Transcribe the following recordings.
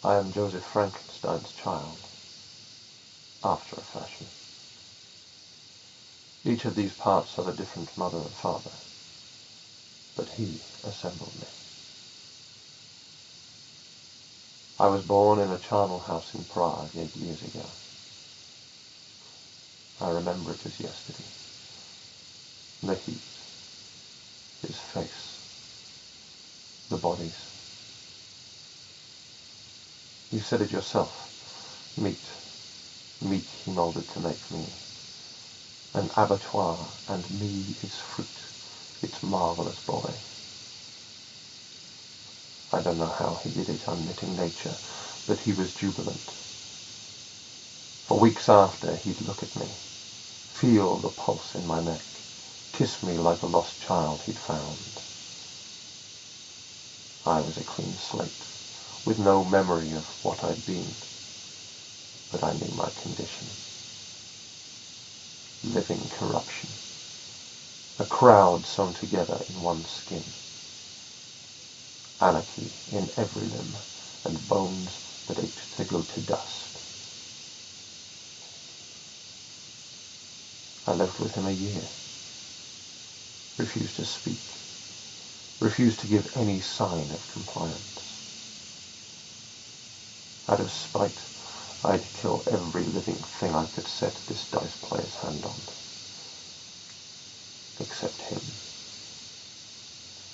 I am Joseph Frankenstein's child, after a fashion. Each of these parts have a different mother and father, but he assembled me. I was born in a charnel house in Prague 8 years ago. I remember it as yesterday. The heat, his face, the bodies. You said it yourself, meat he moulded to make me. An abattoir, and me its fruit, its marvellous boy. I don't know how he did it, unknitting nature, but he was jubilant. For weeks after, he'd look at me, feel the pulse in my neck, kiss me like a lost child he'd found. I was a clean slate, with no memory of what I'd been, but I knew my condition. Living corruption. A crowd sewn together in one skin. Anarchy in every limb, and bones that ached to go to dust. I lived with him a year. Refused to speak. Refused to give any sign of compliance. Out of spite, I'd kill every living thing I could set this dice player's hand on. Except him.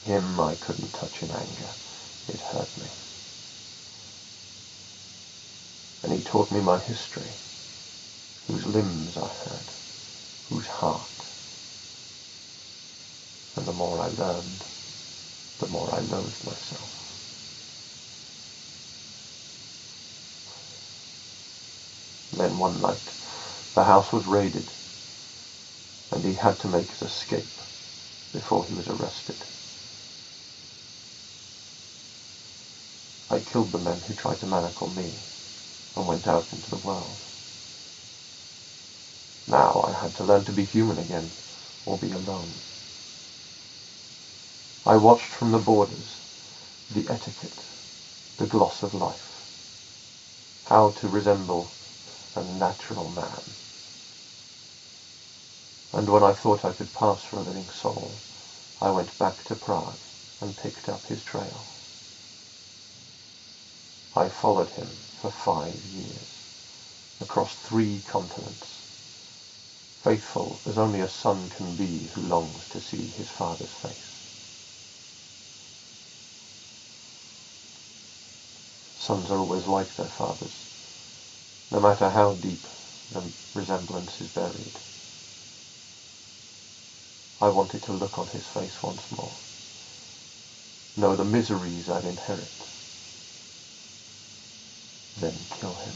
Him I couldn't touch in anger. It hurt me. And he taught me my history, whose limbs I had, whose heart. And the more I learned, the more I loathed myself. Then one night, the house was raided, and he had to make his escape before he was arrested. I killed the men who tried to manacle me and went out into the world. Now I had to learn to be human again, or be alone. I watched from the borders, the etiquette, the gloss of life, how to resemble a natural man. And when I thought I could pass for a living soul, I went back to Prague and picked up his trail. I followed him for 5 years, across 3 continents, faithful as only a son can be who longs to see his father's face. Sons are always like their fathers, no matter how deep the resemblance is buried. I wanted to look on his face once more, know the miseries I'd inherit, then kill him.